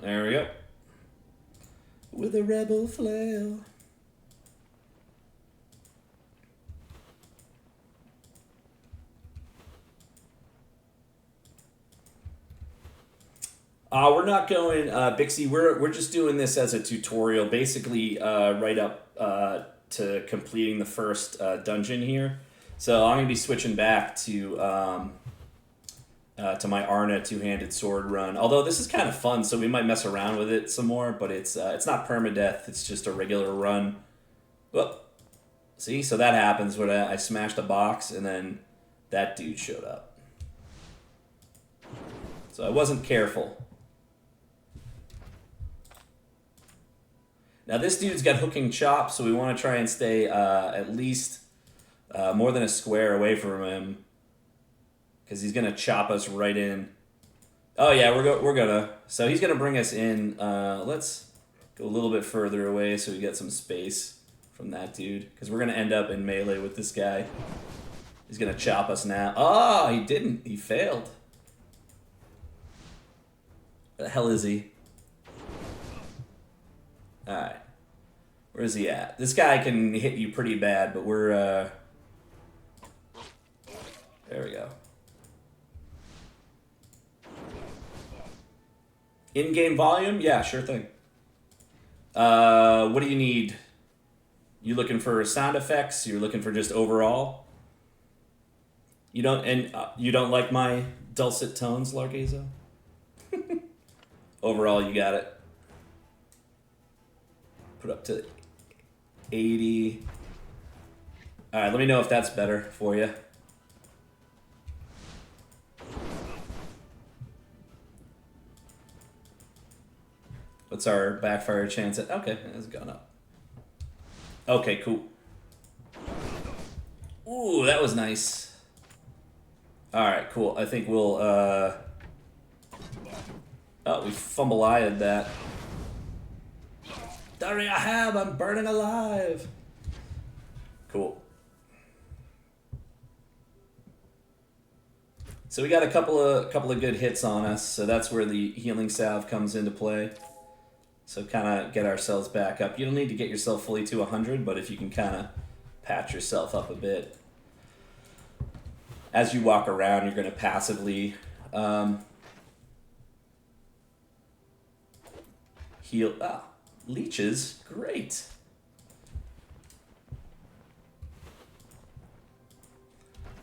There we go. With a rebel flail. We're not going Bixie. We're just doing this as a tutorial, basically right up to completing the first dungeon here. So I'm gonna be switching back to my Arna two-handed sword run. Although this is kind of fun, so we might mess around with it some more. But it's not permadeath. It's just a regular run. Whoop. See, so that happens when I smashed a box and then that dude showed up. So I wasn't careful. Now this dude's got hooking chops, so we want to try and stay at least more than a square away from him, because he's gonna chop us right in. Oh yeah, we're gonna. So he's gonna bring us in. Let's go a little bit further away so we get some space from that dude, because we're gonna end up in melee with this guy. He's gonna chop us now. Oh, he didn't. He failed. Where the hell is he? Alright. Where is he at? This guy can hit you pretty bad, but we're, there we go. In-game volume? Yeah, sure thing. What do you need? You looking for sound effects? You're looking for just overall? You don't like my dulcet tones, Largazo? Overall, you got it. Put up to 80. Alright, let me know if that's better for you. What's our backfire chance at? Okay, it's gone up. Okay, cool. Ooh, that was nice. Alright, cool. I think we'll, oh, we fumble-eyed that. Dari Ahab, I'm burning alive. Cool. So we got a couple of good hits on us, so that's where the healing salve comes into play. So kind of get ourselves back up. You don't need to get yourself fully to 100, but if you can kind of patch yourself up a bit. As you walk around, you're going to passively heal. Ah, leeches, great.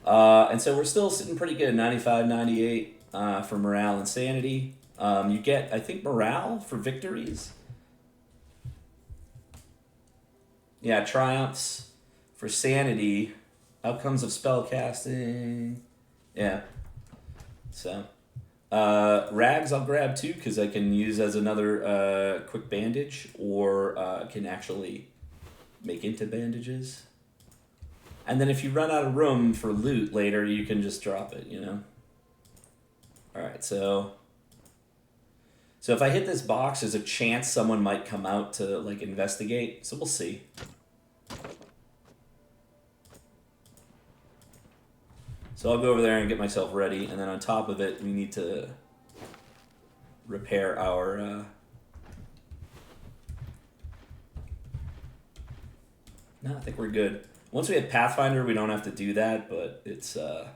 And so we're still sitting pretty good, 95, 98 for morale and sanity. You get, I think, morale for victories. Yeah, triumphs for sanity. Outcomes of spell casting. Yeah. So, rags I'll grab too, because I can use as another quick bandage, or can actually make into bandages. And then if you run out of room for loot later, you can just drop it, you know? Alright, so if I hit this box, there's a chance someone might come out to, like, investigate. So we'll see. So I'll go over there and get myself ready, and then on top of it, we need to repair our... No, I think we're good. Once we have Pathfinder, we don't have to do that, but it's... Well,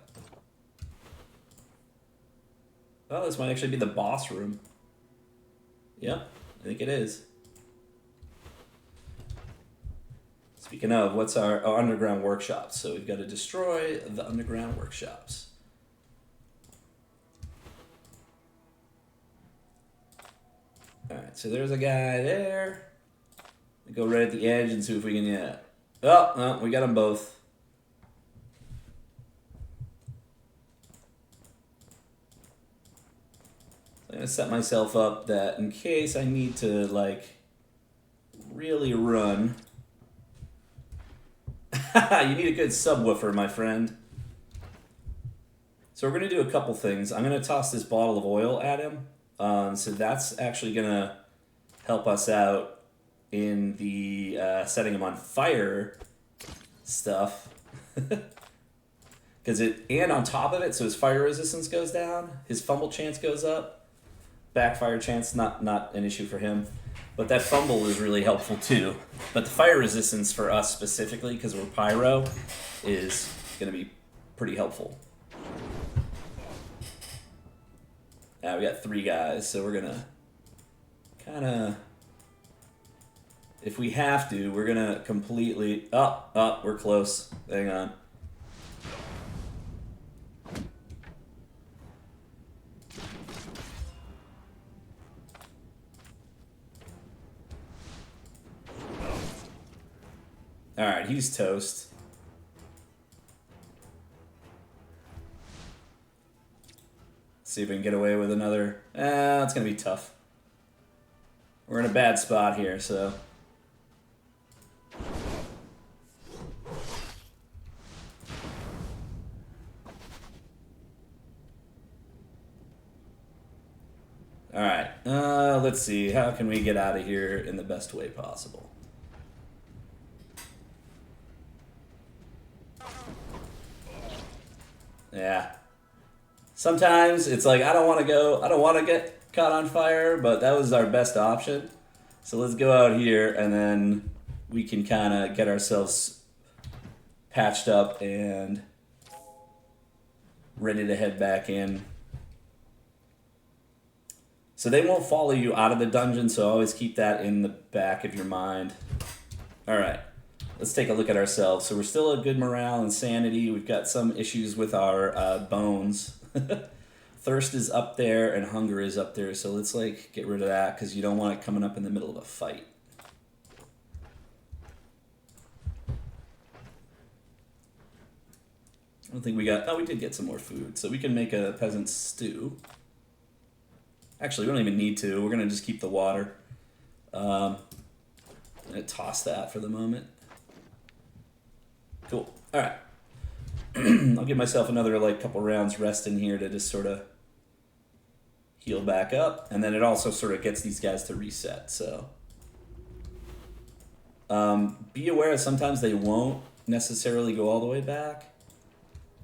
this might actually be the boss room. Yep, I think it is. Speaking of, what's our underground workshops? So we've got to destroy the underground workshops. Alright, so there's a guy there. We go right at the edge and see if we can, yeah. Oh, no, we got them both. I'm going to set myself up that in case I need to, like, really run. You need a good subwoofer, my friend. So we're going to do a couple things. I'm going to toss this bottle of oil at him. So that's actually going to help us out in the setting him on fire stuff. And on top of it, so his fire resistance goes down, his fumble chance goes up. backfire chance, not an issue for him. But that fumble is really helpful too. But the fire resistance for us specifically, because we're pyro, is going to be pretty helpful. Now we got 3 guys, so we're going to kind of, if we have to, we're going to completely, we're close. Hang on. Alright, he's toast. See if we can get away with another. It's going to be tough. We're in a bad spot here, so. Alright, let's see. How can we get out of here in the best way possible? Yeah. Sometimes it's like, I don't want to get caught on fire, but that was our best option. So let's go out here and then we can kind of get ourselves patched up and ready to head back in. So they won't follow you out of the dungeon, so always keep that in the back of your mind. Alright. Let's take a look at ourselves. So we're still at good morale and sanity. We've got some issues with our bones. Thirst is up there and hunger is up there. So let's like get rid of that because you don't want it coming up in the middle of a fight. I don't think we got... Oh, we did get some more food. So we can make a peasant stew. Actually, we don't even need to. We're going to just keep the water. I'm going to toss that for the moment. Cool. All right. I'll give myself another like couple rounds rest in here to just sort of heal back up, and then it also sort of gets these guys to reset. So be aware that sometimes they won't necessarily go all the way back,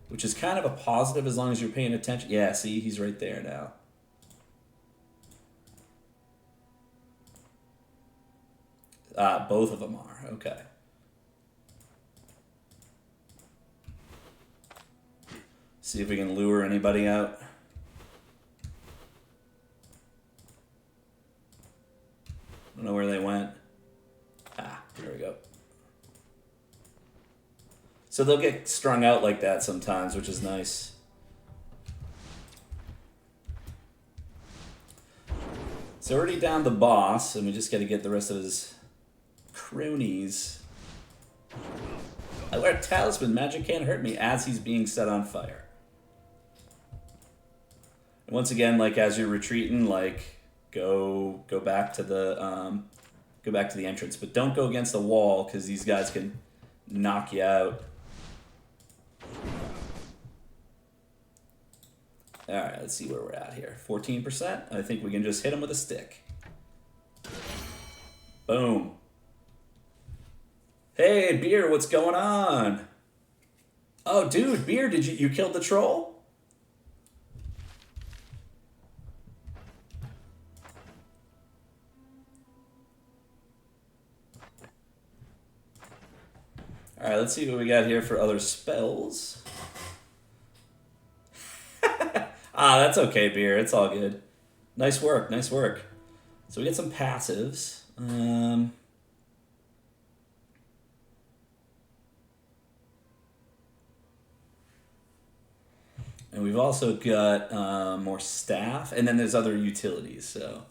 which is kind of a positive as long as you're paying attention. Yeah, see, he's right there now. Both of them are. Okay. See if we can lure anybody out. I don't know where they went. Here we go. So they'll get strung out like that sometimes, which is nice. So already down the boss, and we just got to get the rest of his cronies. I wear a talisman. Magic can't hurt me as he's being set on fire. And once again, like as you're retreating, like go back to the entrance, but don't go against the wall because these guys can knock you out. All right, let's see where we're at here. 14%. I think we can just hit him with a stick. Boom. Hey, Beer, what's going on? Oh, dude, Beer, did you killed the troll? All right, let's see what we got here for other spells. That's okay, Beer. It's all good. Nice work, nice work. So we get some passives. And we've also got more staff, and then there's other utilities, so.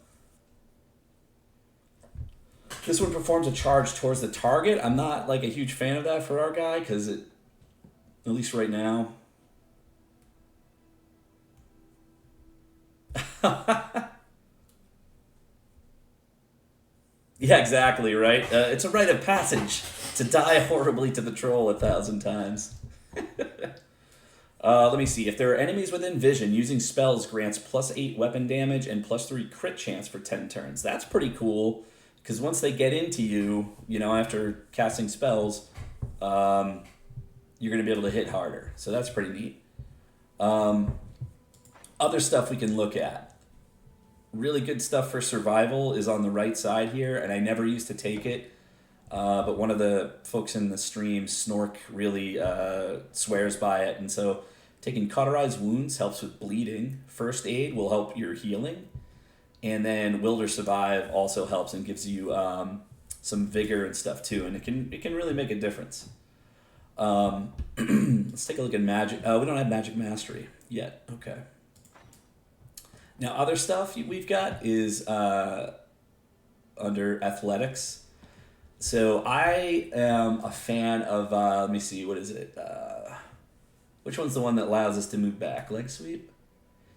This one performs a charge towards the target. I'm not like a huge fan of that for our guy, because it, at least right now. Yeah, exactly, right? It's a rite of passage to die horribly to the troll 1,000 times. Let me see. If there are enemies within vision, using spells grants +8 weapon damage and +3 crit chance for 10 turns. That's pretty cool, because once they get into you, you know, after casting spells, you're going to be able to hit harder. So that's pretty neat. Other stuff we can look at. really good stuff for survival is on the right side here, and I never used to take it. But one of the folks in the stream, Snork, really swears by it. And so taking cauterized wounds helps with bleeding. First aid will help your healing. And then Wilder Survive also helps and gives you some vigor and stuff too. And it can really make a difference. Let's take a look at magic. We don't have magic mastery yet. Okay. Now other stuff we've got is under athletics. So I am a fan of, let me see, what is it? Which one's the one that allows us to move back? Leg sweep?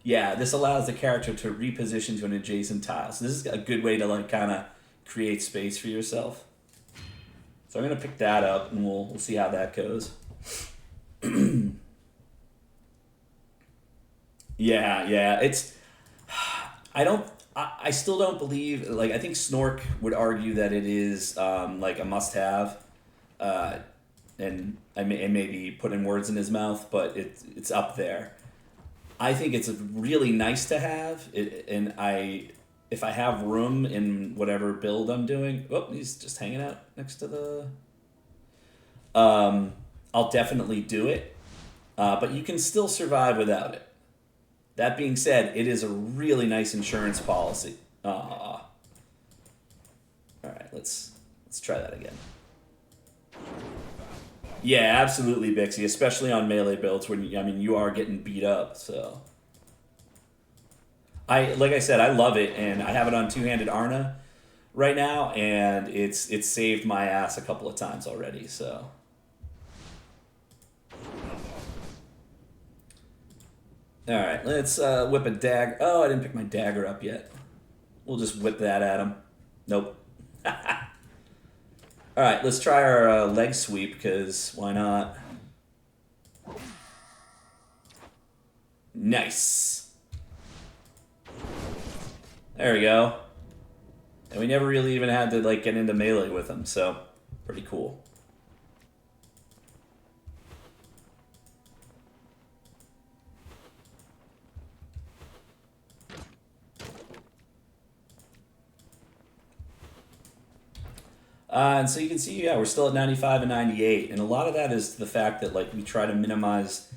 Yeah, this allows the character to reposition to an adjacent tile. So this is a good way to like kind of create space for yourself. So I'm going to pick that up and we'll see how that goes. Yeah, it's, I still don't believe, like, I think Snork would argue that it is like a must-have, and I may be putting words in his mouth, but it's up there. I think it's really nice to have, and if I have room in whatever build I'm doing, he's just hanging out next to the, I'll definitely do it, but you can still survive without it. That being said, it is a really nice insurance policy. All right, let's try that again. Yeah, absolutely, Bixie, especially on melee builds when you are getting beat up. So, like I said, I love it, and I have it on two-handed Arna right now, and it's saved my ass a couple of times already. So. All right, let's whip a dagger. Oh, I didn't pick my dagger up yet. We'll just whip that at him. Nope. All right, let's try our leg sweep, because why not? Nice. There we go. And we never really even had to like get into melee with him, so pretty cool. And so you can see, yeah, we're still at 95 and 98, and a lot of that is the fact that like we try to minimize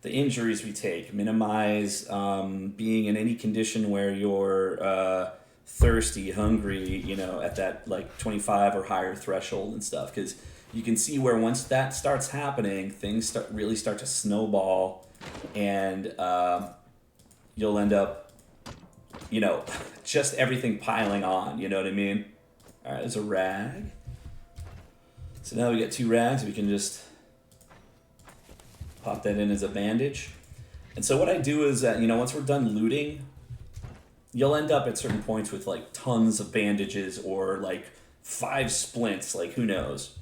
the injuries we take, minimize being in any condition where you're thirsty, hungry, at that like 25 or higher threshold and stuff, because you can see where once that starts happening, things really start to snowball, and you'll end up, just everything piling on. You know what I mean? All right, there's a rag. So now we got 2 rags. We can just pop that in as a bandage. And so what I do is that, once we're done looting, you'll end up at certain points with like tons of bandages or like 5 splints, like who knows.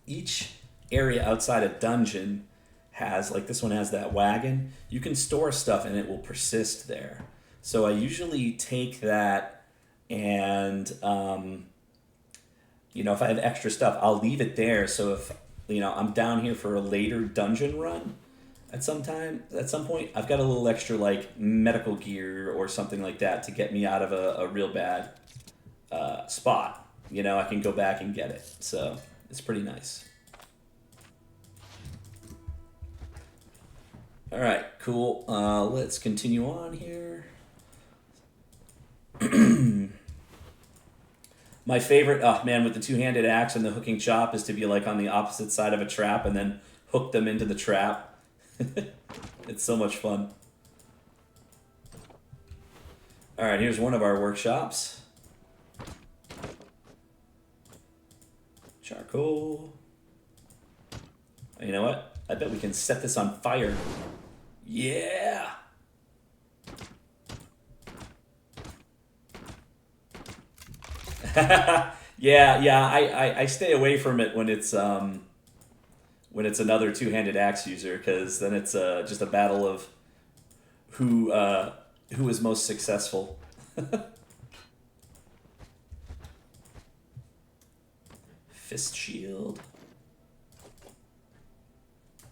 Each area outside a dungeon has, like this one has that wagon. You can store stuff and it will persist there. So I usually take that and, if I have extra stuff, I'll leave it there. So if, I'm down here for a later dungeon run at some point, I've got a little extra like medical gear or something like that to get me out of a real bad spot. I can go back and get it. So it's pretty nice. All right, cool. Let's continue on here. My favorite, with the two-handed axe and the hooking chop is to be like on the opposite side of a trap and then hook them into the trap. It's so much fun. All right, here's one of our workshops. Charcoal. You know what? I bet we can set this on fire. Yeah! yeah. I stay away from it when it's another two-handed axe user, because then it's just a battle of who is most successful. Fist shield.